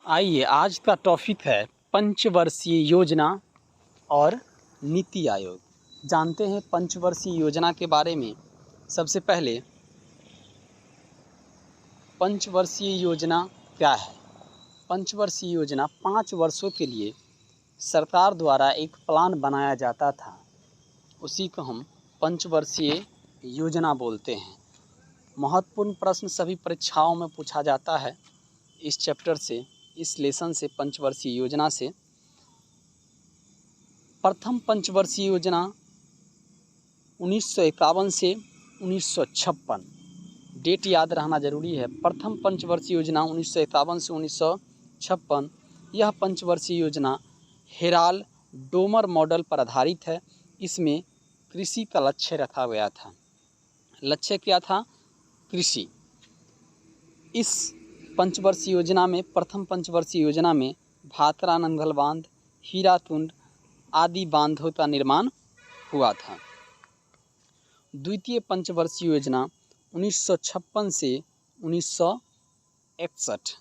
आइए आज का टॉपिक है पंचवर्षीय योजना और नीति आयोग। जानते हैं पंचवर्षीय योजना के बारे में। सबसे पहले पंचवर्षीय योजना क्या है। पंचवर्षीय योजना 5 वर्षों के लिए सरकार द्वारा एक प्लान बनाया जाता था, उसी को हम पंचवर्षीय योजना बोलते हैं। महत्वपूर्ण प्रश्न सभी परीक्षाओं में पूछा जाता है इस चैप्टर से, इस लेसन से, पंचवर्षीय योजना से। प्रथम पंचवर्षीय योजना 1951 से 1956, डेट याद रहना जरूरी है। प्रथम पंचवर्षीय योजना 1951 से 1956। यह पंचवर्षीय योजना हेराल्ड डोमर मॉडल पर आधारित है। इसमें कृषि का लक्ष्य रखा गया था। लक्ष्य क्या था? कृषि। इस पंचवर्षीय योजना में, प्रथम पंचवर्षीय योजना में भाखरा नंगल बांध, हीराकुंड आदि बांधों का निर्माण हुआ था। द्वितीय पंचवर्षीय योजना 1956 से 1961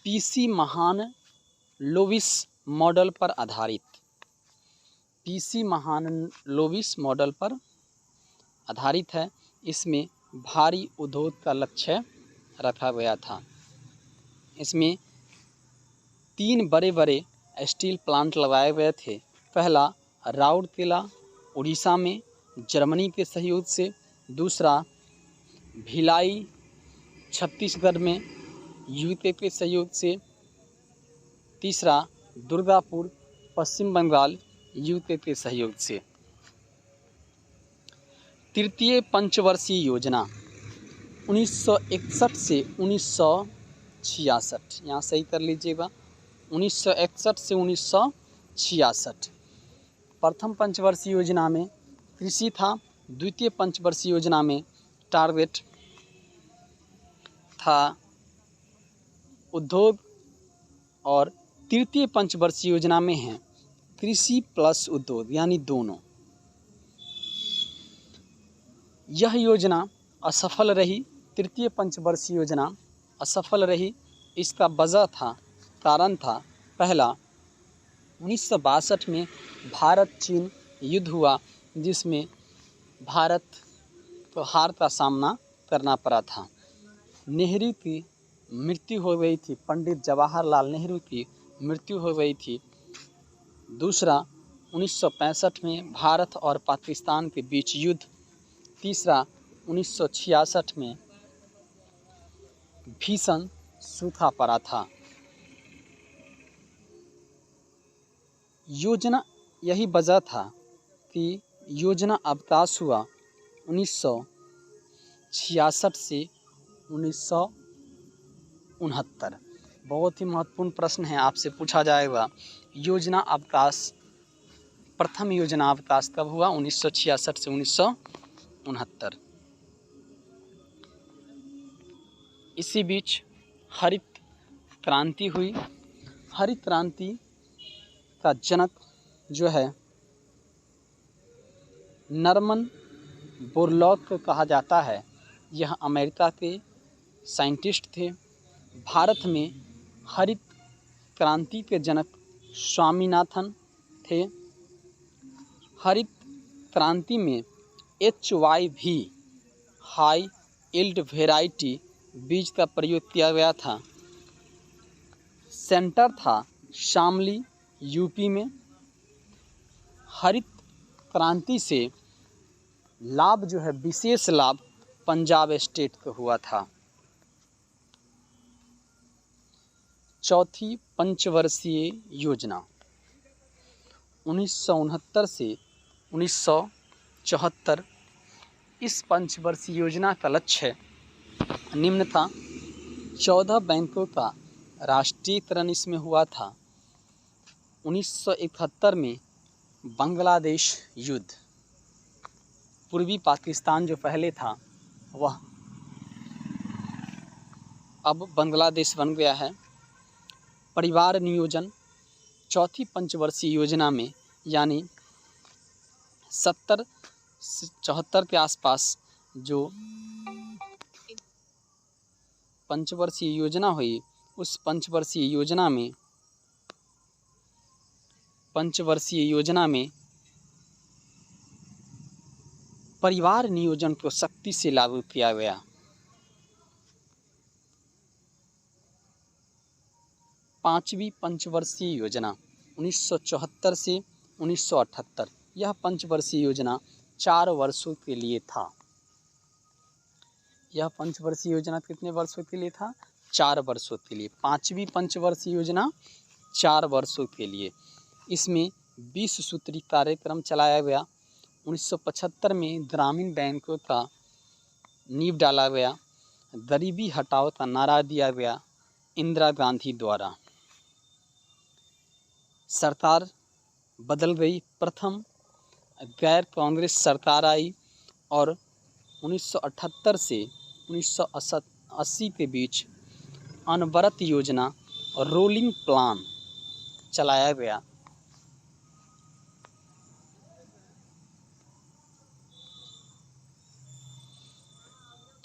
पीसी महालनोबिस मॉडल पर आधारित। पीसी महालनोबिस मॉडल पर आधारित है। इसमें भारी उद्योग का लक्ष्य रखा गया था। इसमें 3 बड़े बड़े स्टील प्लांट लगाए गए थे। पहला राउरकेला उड़ीसा में जर्मनी के सहयोग से, दूसरा भिलाई छत्तीसगढ़ में यूके के सहयोग से, तीसरा दुर्गापुर पश्चिम बंगाल यूके के सहयोग से। तृतीय पंचवर्षीय योजना 1961 से 1966, यहाँ सही कर लीजिएगा, 1961 से 1966। प्रथम पंचवर्षीय योजना में कृषि था। द्वितीय पंचवर्षीय योजना में टारगेट था उद्योग, और तृतीय पंचवर्षीय योजना में है कृषि प्लस उद्योग, यानी दोनों। यह योजना असफल रही। तृतीय पंचवर्षीय योजना असफल रही। इसका वजह था, कारण था, पहला 1962 में भारत चीन युद्ध हुआ, जिसमें भारत को हार का सामना करना पड़ा था। नेहरू की मृत्यु हो गई थी, पंडित जवाहरलाल नेहरू की मृत्यु हो गई थी। दूसरा 1965 में भारत और पाकिस्तान के बीच युद्ध। तीसरा 1966 में भीषण सूखा पड़ा था। योजना, यही वजह था कि योजना अवकाश हुआ 1966 से 1969। बहुत ही महत्वपूर्ण प्रश्न है, आपसे पूछा जाएगा। योजना अवकाश, प्रथम योजना अवकाश कब हुआ? 1966 से 1969। इसी बीच हरित क्रांति हुई। हरित क्रांति का जनक जो है नॉर्मन बोरलॉग को कहा जाता है। यह अमेरिका के साइंटिस्ट थे। भारत में हरित क्रांति के जनक स्वामीनाथन थे। हरित क्रांति में HYV हाई यील्ड वेराइटी बीज का प्रयोग किया गया था। सेंटर था शामली यूपी में। हरित क्रांति से लाभ जो है, विशेष लाभ पंजाब स्टेट को हुआ था। चौथी पंचवर्षीय योजना 1969 से 1974। इस पंचवर्षीय योजना का लक्ष्य निम्न था। 14 बैंकों का राष्ट्रीयकरण इसमें हुआ था। 1971 में बांग्लादेश युद्ध, पूर्वी पाकिस्तान जो पहले था वह अब बांग्लादेश बन गया है। परिवार नियोजन चौथी पंचवर्षीय योजना में, यानी 70 से 74 के आसपास जो पंचवर्षीय योजना हुई, उस पंचवर्षीय योजना में परिवार नियोजन को सख्ती से लागू किया गया। पांचवी पंचवर्षीय योजना 1974 से 1978, यह पंचवर्षीय योजना 4 वर्षों के लिए था। यह पंचवर्षीय योजना कितने वर्षों के लिए था? 4 वर्षों के लिए। पांचवी पंचवर्षीय योजना 4 वर्षों के लिए। इसमें 20 सूत्री कार्यक्रम चलाया गया। 1975 में ग्रामीण बैंकों का नींव डाला गया। गरीबी हटाओ का नारा दिया गया इंदिरा गांधी द्वारा। सरकार बदल गई। प्रथम गैर कांग्रेस सरकार आई और 1978 से 1980 के बीच अनवरत योजना और रोलिंग प्लान चलाया गया।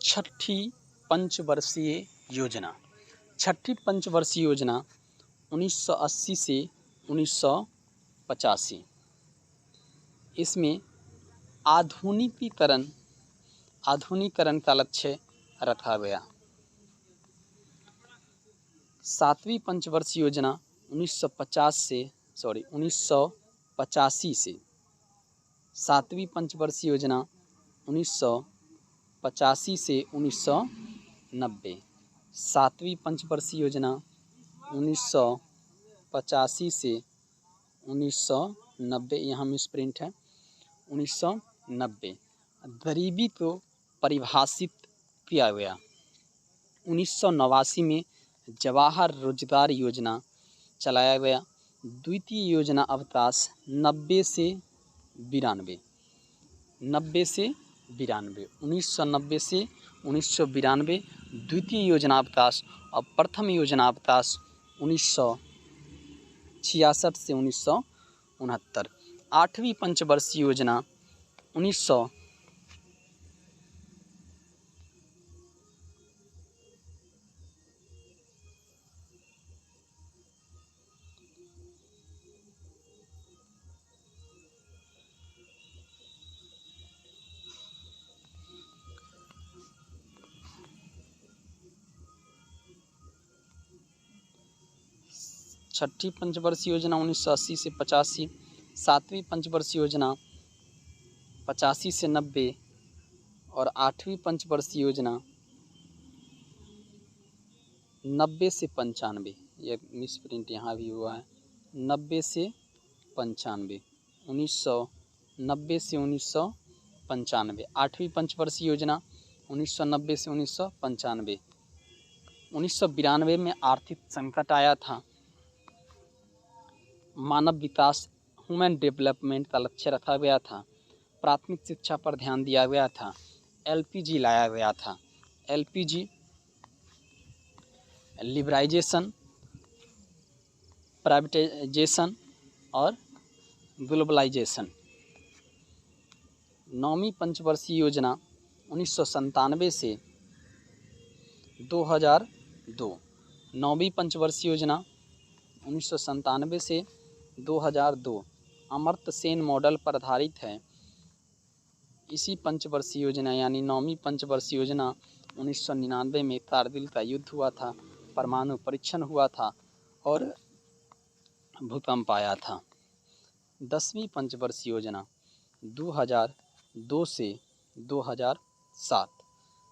छठी पंचवर्षीय योजना 1980 से 1985। इसमें आधुनिकीकरण का लक्ष्य रखा गया। सातवीं पंचवर्षीय योजना 1985 से सातवीं पंचवर्षीय योजना 1985 से 1990। सातवीं पंचवर्षीय योजना 1985 से 1990, यहाँ मिसप्रिंट है, 1990। गरीबी को परिभाषित किया गया। 1989 में जवाहर रोजगार योजना चलाया गया। द्वितीय योजना अवकाश 90 से 92। 1990 से 1992 द्वितीय योजना अवकाश और प्रथम योजना अवकाश 1966 से 1969। आठवीं पंचवर्षीय योजना 1900 छठी पंचवर्षीय योजना 1980 से 85। सातवीं पंचवर्षीय योजना 85 से 90 और आठवीं पंचवर्षीय योजना 90 से 95। यह मिसप्रिंट यहाँ भी हुआ है, 90 से 95। 1990 से 1995। आठवीं पंचवर्षीय योजना 1990 से 1995। 1992 में आर्थिक संकट आया था। मानव विकास ह्यूमन डेवलपमेंट का लक्ष्य रखा गया था। प्राथमिक शिक्षा पर ध्यान दिया गया था। एलपीजी लाया गया था। एलपीजी लिबराइजेशन, प्राइवेटाइजेशन और ग्लोबलाइजेशन। नौवीं पंचवर्षीय योजना 1997 से 2002। नौवीं पंचवर्षीय योजना 1997 से 2002 अमर्त्य सेन मॉडल पर आधारित है। इसी पंचवर्षीय योजना यानी नौवीं पंचवर्षीय योजना 1999 में कारगिल का युद्ध हुआ था, परमाणु परीक्षण हुआ था और भूकंप आया था। 10वीं पंचवर्षीय योजना 2002 से 2007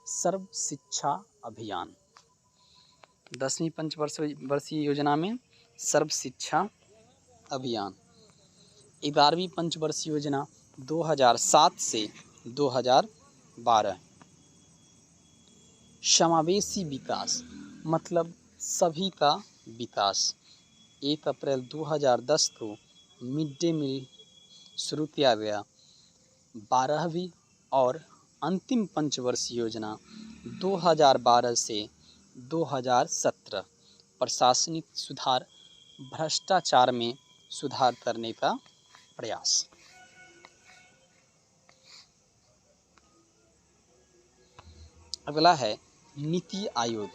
सर्व शिक्षा अभियान। 10वीं पंचवर्षीय योजना में सर्व शिक्षा अभियान। 11वीं पंचवर्षीय योजना 2007 से 2012 समावेशी विकास मतलब सभी का विकास। 1 अप्रैल 2010 को मिड डे मील शुरू किया गया। 12वीं और अंतिम पंचवर्षीय योजना 2012 से 2017 प्रशासनिक सुधार, भ्रष्टाचार में सुधार करने का प्रयास। अगला है नीति आयोग।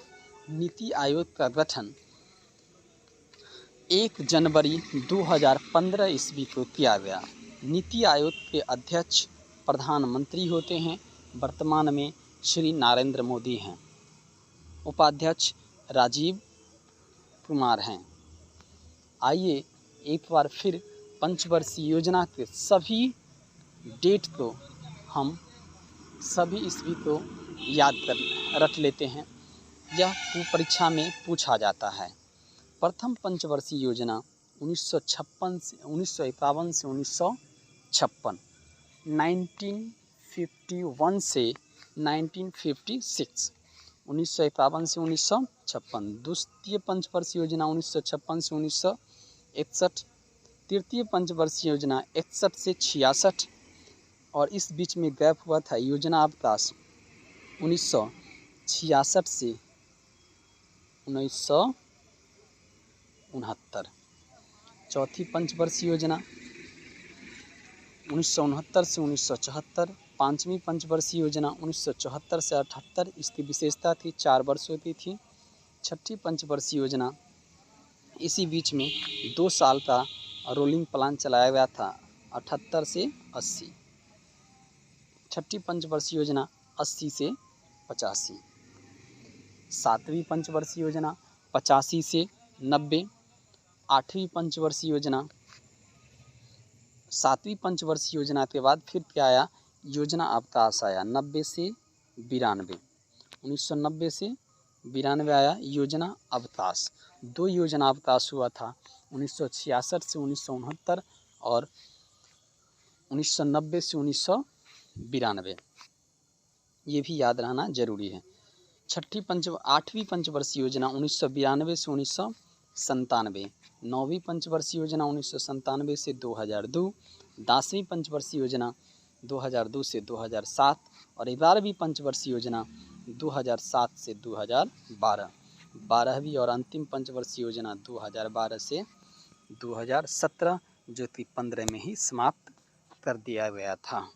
नीति आयोग का गठन 1 जनवरी 2015 ईस्वी को किया गया। नीति आयोग के अध्यक्ष प्रधानमंत्री होते हैं। वर्तमान में श्री नरेंद्र मोदी हैं। उपाध्यक्ष राजीव कुमार हैं। आइए एक बार फिर पंचवर्षीय योजना के सभी डेट को हम सभी ईस्वी को याद कर रख लेते हैं। यह परीक्षा में पूछा जाता है। प्रथम पंचवर्षीय योजना 1951 से 1951 से 1956, 1951 से 1956, 1951 से 1956। द्वितीय पंचवर्षीय योजना 1956 से 1961, तृतीय पंचवर्षीय योजना 61 से 66 और इस बीच में गैप हुआ था योजना अवकाश 1966 से 1969। चौथी पंचवर्षीय योजना 1969 से 1974। पाँचवीं पंचवर्षीय योजना 1974 से 78। इसकी विशेषता थी 4 वर्ष होती थी। छठी पंचवर्षीय योजना इसी बीच में 2 साल का रोलिंग प्लान चलाया गया था 78 से 80। छठी पंचवर्षीय योजना 80 से 85। सातवीं पंचवर्षीय योजना 85 से 90। आठवीं पंचवर्षीय योजना, सातवीं पंचवर्षीय योजना के बाद फिर क्या आया, योजना अवकाश आया 90 से 92। 1990 से 92 आया योजना अवकाश। 2 योजना अवकाश हुआ था 1966 से 1969 और 1990 से 1992। ये भी याद रहना जरूरी है। आठवीं पंचवर्षीय योजना 1992 से 1997। नौवीं पंचवर्षीय योजना 1997 से 2002। 10वीं पंचवर्षीय योजना 2002 से 2007 और 11वीं पंचवर्षीय योजना 2007 से 2012। 12वीं और अंतिम पंचवर्षीय योजना 2012 से 2017 जो कि 15 में ही समाप्त कर दिया गया था।